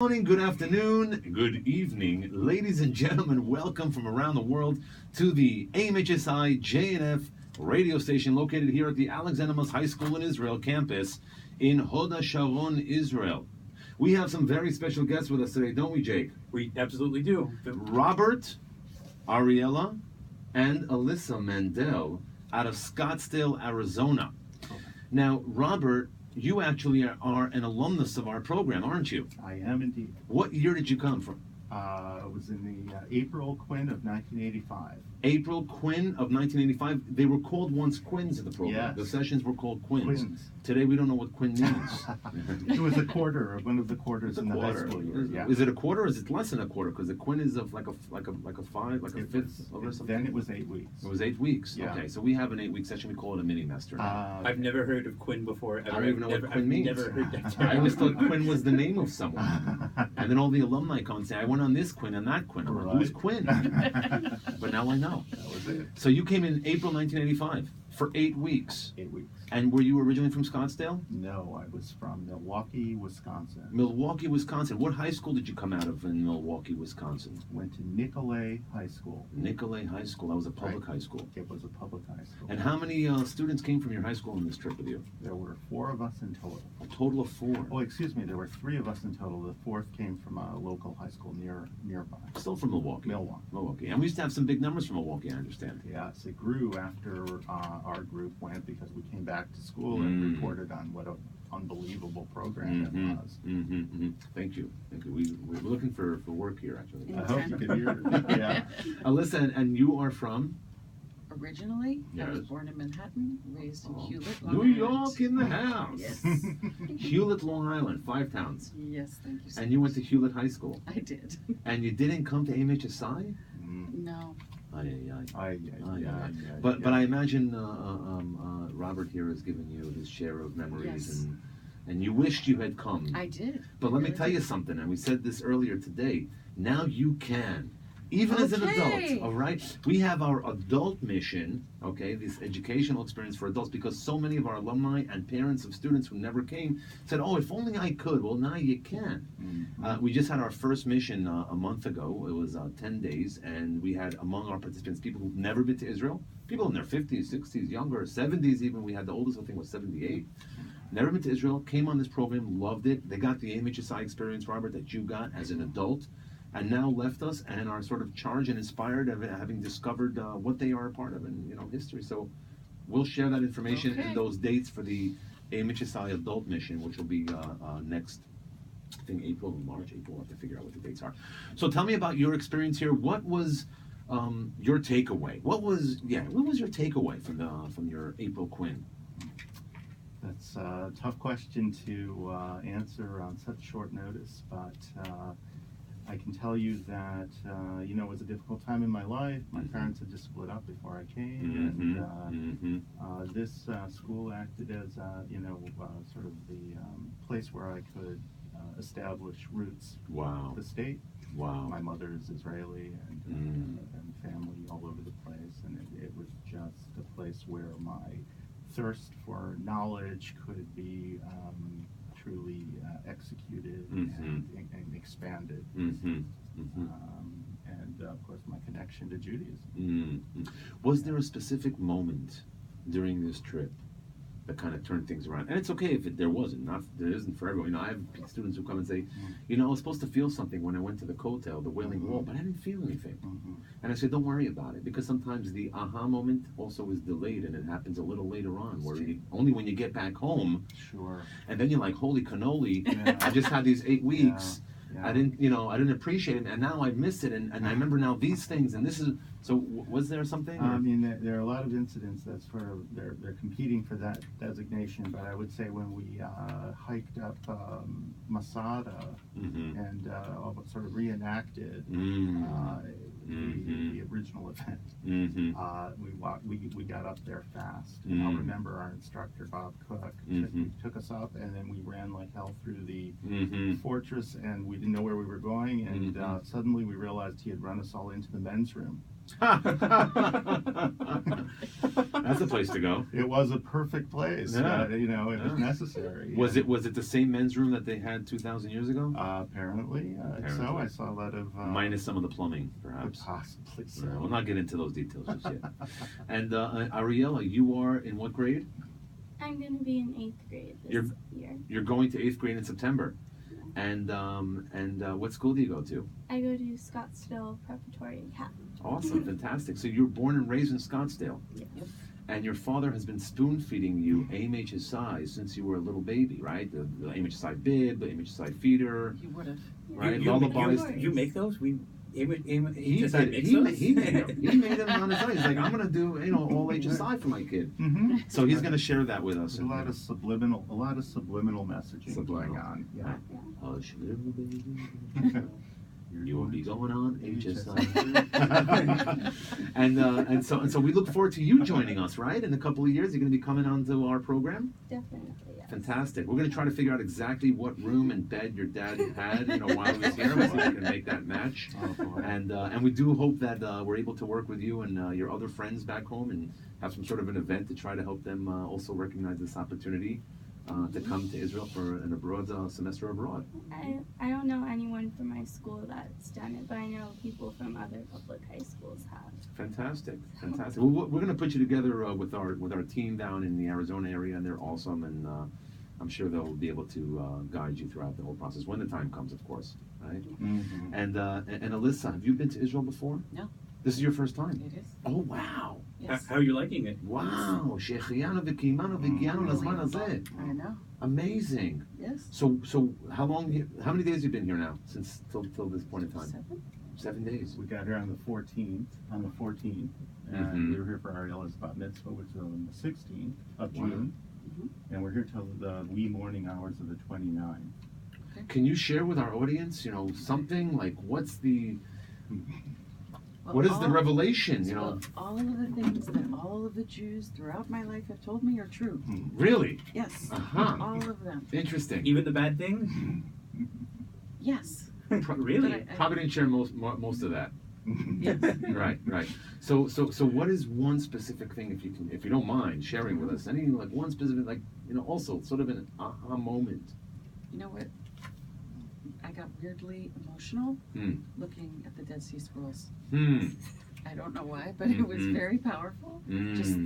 Morning, good afternoon, good evening, ladies and gentlemen. Welcome from around the world to the AMHSI-JNF radio station located here at the Alexander High School in Israel campus in Hod HaSharon, Israel. We have some very special guests with us today, don't we, Jake? We absolutely do. Robert, Ariella, and Alyssa Mandel out of Scottsdale, Arizona. Now, Robert, you actually are an alumnus of our program, aren't you? I am indeed. What year did you come from? I was in the April Quinn of 1985. April Quinn of 1985. They were called once Quins in the program. Yes. The sessions were called Quins. Quins. Today we don't know what Quinn means. It was a quarter, or one of the quarters It's a in the high quarter. school year. Yeah. Is it a quarter or is it less than a quarter? Because the Quinn is of like a five, like a fifth or something. Then it was 8 weeks. It was 8 weeks. Yeah. Okay, so we have an 8-week session. We call it a mini master. I've never heard of Quinn before. Ever. I don't even know what Quinn means. I've never heard that term. I always thought Quinn was the name of someone. And then all the alumni come and say, I went on this Quinn and that Quinn. I'm like, who's Quinn? But now I know. That was it. So you came in April 1985 for 8 weeks. 8 weeks. And were you originally from Scottsdale? No, I was from Milwaukee, Wisconsin. Milwaukee, Wisconsin. What high school did you come out of in Milwaukee, Wisconsin? Went to Nicolay High School. Nicolay High School. That was a public Right. high school. It was a public high school. And how many students came from your high school on this trip with you? There were 4 of us in total. A total of 4. Oh, excuse me, there were 3 of us in total. The 4th came from a local high school nearby. Still from Milwaukee. Milwaukee. Milwaukee. And we used to have some big numbers from Milwaukee, I understand. Yes, it grew after our group went because we came back to school and reported on what an unbelievable program it was. Thank you. Thank you. We're looking for work here, actually. I hope you could hear it. Yeah. Alyssa, and you are from? Originally, I was Yes. born in Manhattan, raised in Hewlett, Long New Island. York in the house. Yes. Hewlett, Long Island, 5 towns. Yes, thank you so And you went much. to Hewlett High School. I did. And you didn't come to AMHSI? No. But I imagine Robert here has given you his share of memories, Yes. and you wished you had come. I did. But let me Really tell you did. something, and we said this earlier today. Now you can, even as an Okay. adult. All right, we have our adult mission. Okay, this educational experience for adults, because so many of our alumni and parents of students who never came said, "Oh, if only I could." Well, now you can. We just had our first mission a month ago. It was 10 days, and we had among our participants people who've never been to Israel, people in their 50s, 60s, younger, 70s even. We had the oldest, I think, was 78. Never been to Israel, came on this program, loved it. They got the AMHSI experience, Robert, that you got as an adult, and now left us and are sort of charged and inspired of having discovered what they are a part of in history. So we'll share that information and those dates for the AMHSI adult mission, which will be next, I think April or March. April, we'll have to figure out what the dates are. So tell me about your experience here. What was your takeaway? What was your takeaway from your April Quinn? That's a tough question to answer on such short notice, but I can tell you that it was a difficult time in my life. My parents had just split up before I came, and this school acted as sort of the place where I could establish roots Wow. with the state. Wow. My mother is Israeli and family all over the place, and it was just a place where my thirst for knowledge could be truly executed and expanded. And of course, my connection to Judaism. Was there a specific moment during this trip that kind of turned things around? And it's okay if there wasn't. There isn't for everyone. I have students who come and say, I was supposed to feel something when I went to the Kotel, the Wailing Wall, but I didn't feel anything. And I said, don't worry about it, because sometimes the aha moment also is delayed, and it happens a little later on, where only when you get back home, Sure. and then you're like, holy cannoli, I just had these 8 weeks. Yeah. I didn't appreciate it, and now I missed it, and I remember now these things, and this is, so was there something? I mean, there are a lot of incidents that sort of, they're competing for that designation, but I would say when we hiked up Masada and sort of reenacted the original event, we got up there fast. And I'll remember our instructor, Bob Cook, took us up, and then we ran like hell through the fortress, and we didn't know where we were going, and suddenly we realized he had run us all into the men's room. That's a place to go. It was a perfect place. Yeah. It was Yeah. necessary. Was it the same men's room that they had 2,000 years ago? Apparently. So Apparently. I saw a lot of. Minus some of the plumbing, perhaps. Possibly so. Yeah, we'll not get into those details just yet. And Ariella, you are in what grade? I'm going to be in 8th grade this You're- year. You're going to 8th grade in September. And what school do you go to? I go to Scottsdale Preparatory Academy. Awesome, fantastic. So you were born and raised in Scottsdale. Yes. And your father has been spoon feeding you AMHSI since you were a little baby, right? The AMHSI bib, the AMHSI feeder, You would have. right? You, Lullabies. you make those? We He makes made those? he made them on his own. He's like, I'm gonna do all HSI for my kid. Mm-hmm. So he's gonna share that with us. There's a lot of subliminal messaging Subliminal. going on. Yeah. Hush, little baby, you will be going on HSI. and so we look forward to you joining us, right? In a couple of years, you're gonna be coming onto our program. Definitely, yes. Fantastic. We're going to try to figure out exactly what room and bed your dad had, while he was here. We'll see if we can make that match. Oh, boy. And we do hope that we're able to work with you and your other friends back home and have some sort of an event to try to help them also recognize this opportunity to come to Israel for an abroad semester abroad. I don't know anyone from my school that's done it, but I know people from other public high schools have. Fantastic, fantastic. Well, we're going to put you together with our team down in the Arizona area, and they're awesome, and I'm sure they'll be able to guide you throughout the whole process when the time comes, of course, right? Mm-hmm. And Alyssa, have you been to Israel before? No. This is your first time? It is. Oh, wow. Yes. How are you liking it? Wow. Shechianu v'kimanu v'gianu lazman hazeh. I know. Amazing. Yes. So how many days have you been here now since till this point in time? 7 days. We got here on the 14th, and Mhm. we were here for Ariella's bat mitzvah, which was on the 16th of Wow. June, and we're here till the wee morning hours of the 29th. Can you share with our audience, something like what is the revelation, Well, all of the things that all of the Jews throughout my life have told me are true. Really? Yes. Uh-huh. All of them. Interesting. Even the bad things? Yes. Really? But Probably didn't share most of that. Yes. Right. So what is one specific thing, if you don't mind sharing with us, any like one specific, also sort of an aha moment? You know what? I got weirdly emotional looking at the Dead Sea Scrolls. I don't know why, but it was very powerful. Just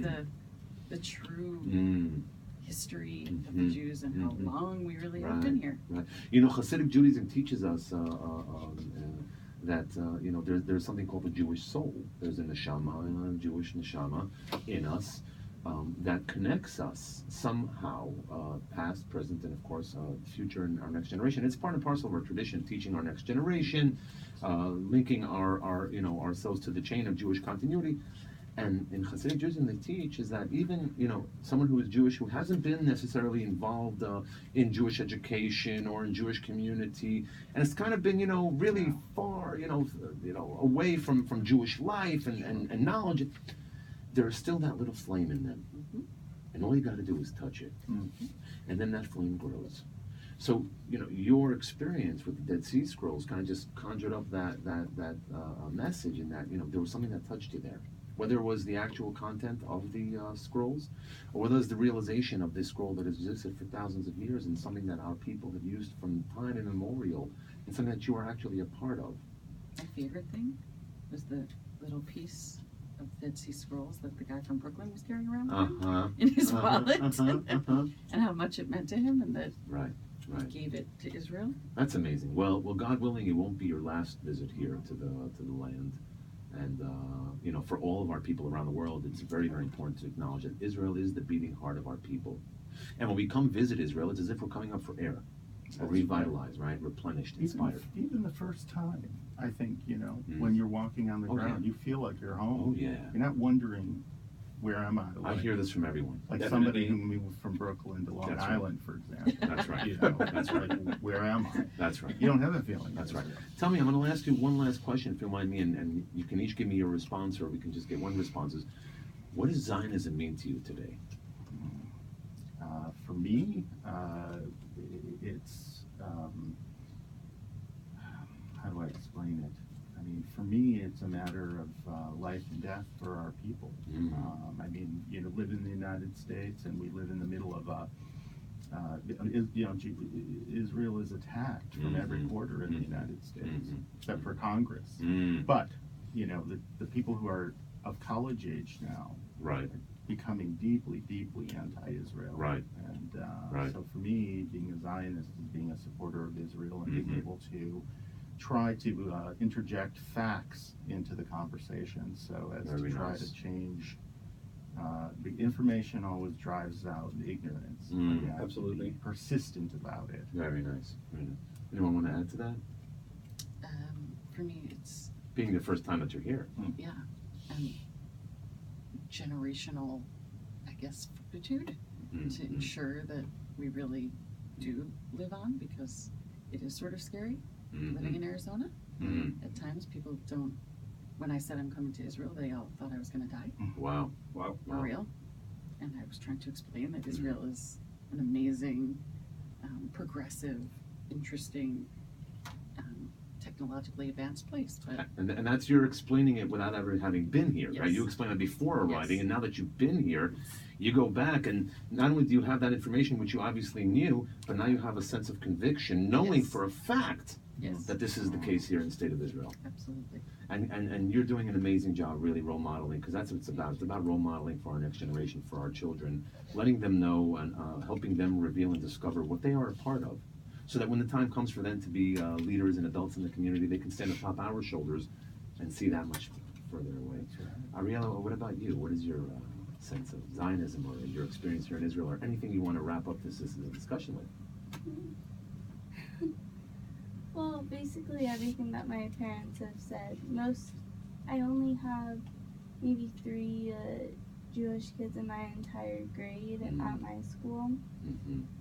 the true history of the Jews and how long we really have been here. Right. Hasidic Judaism teaches us that there's something called the Jewish soul. There's a neshama, a Jewish neshama in us that connects us somehow, past, present, and of course future and our next generation. It's part and parcel of our tradition, teaching our next generation, linking our ourselves to the chain of Jewish continuity. And in Hasidic Judaism, they teach is that even someone who is Jewish who hasn't been necessarily involved in Jewish education or in Jewish community, and it's kind of been really far away from Jewish life and knowledge, there is still that little flame in them, and all you got to do is touch it, and then that flame grows. So your experience with the Dead Sea Scrolls kind of just conjured up that message, and that there was something that touched you there. Whether it was the actual content of the scrolls, or whether it was the realization of this scroll that has existed for thousands of years and something that our people have used from time immemorial, and something that you are actually a part of. My favorite thing was the little piece of Dead Sea Scrolls that the guy from Brooklyn was carrying around in his wallet, and how much it meant to him, and that he gave it to Israel. That's amazing. Well, God willing, it won't be your last visit here to the land. And for all of our people around the world, it's very, very important to acknowledge that Israel is the beating heart of our people. And when we come visit Israel, it's as if we're coming up for air, revitalized, right? Replenished, inspired. Even the first time, I think, when you're walking on the ground, you feel like you're home. Oh, yeah. You're not wondering, where am I? I hear this from everyone. Like Definitely. somebody who moved from Brooklyn to Long That's right. Island, for example. That's right. That's right. Where am I? That's right. You don't have that feeling. That's right. Tell me, I'm going to ask you one last question, if you don't mind me, and you can each give me your response, or we can just get one response. What does Zionism mean to you today? For me, it's how do I explain it? I mean, for me, it's a matter of life and death for our people. I mean, live in the United States, and we live in the middle of Israel is attacked from every quarter in the United States, except for Congress. But, the people who are of college age now Right. are becoming deeply, deeply anti-Israel. Right. And Right. so for me, being a Zionist is being a supporter of Israel and being able to try to interject facts into the conversation so as Very to try nice. to change. The information always drives out ignorance. But you have to Absolutely. be persistent about it. Very nice. Very nice. Anyone want to add to that? For me, it's, Being the first time that you're here. yeah, and generational, I guess, fortitude to ensure that we really do live on, because it is sort of scary living in Arizona. At times, people don't. When I said I'm coming to Israel, they all thought I was going to die, Wow. Wow. for real. And I was trying to explain that Israel is an amazing, progressive, interesting, technologically advanced place. But And that's you're explaining it without ever having been here, right? Yes. You explained it before Yes. arriving, and now that you've been here, you go back, and not only do you have that information, which you obviously knew, but now you have a sense of conviction, knowing Yes. for a fact yes, that this is the case here in the state of Israel. absolutely. And you're doing an amazing job really role modeling, because that's what it's about. It's about role modeling for our next generation, for our children, letting them know and helping them reveal and discover what they are a part of, so that when the time comes for them to be leaders and adults in the community, they can stand atop our shoulders and see that much further away. Ariella, what about you? What is your sense of Zionism or your experience here in Israel, or anything you want to wrap up this discussion with? Well, basically everything that my parents have said. I only have maybe 3 Jewish kids in my entire grade at my school,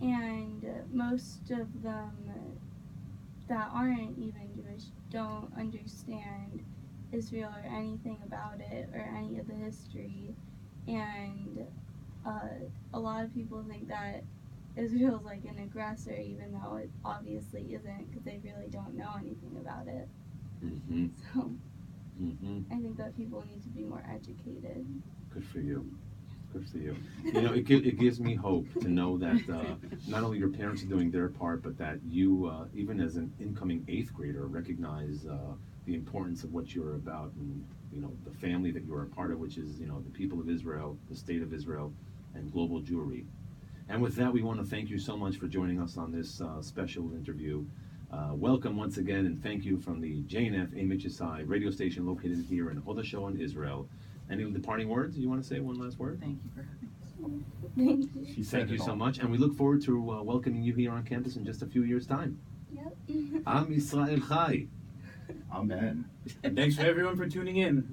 and most of them that aren't even Jewish don't understand Israel or anything about it or any of the history, and a lot of people think that Israel's like an aggressor, even though it obviously isn't, because they really don't know anything about it. So I think that people need to be more educated. Good for you. Good for you. It gives me hope to know that not only your parents are doing their part, but that you, even as an incoming 8th grader, recognize the importance of what you're about, and the family that you're a part of, which is the people of Israel, the state of Israel, and global Jewry. And with that, we want to thank you so much for joining us on this special interview. Welcome once again, and thank you from the JNF AMHSI radio station located here in Hod HaShoah, Israel. Any departing words you want to say? One last word? Thank you for having us. Thank you. She said Thank you it so all. much, and we look forward to welcoming you here on campus in just a few years' time. Yep. Am Yisrael Chai. Amen. And thanks for everyone for tuning in.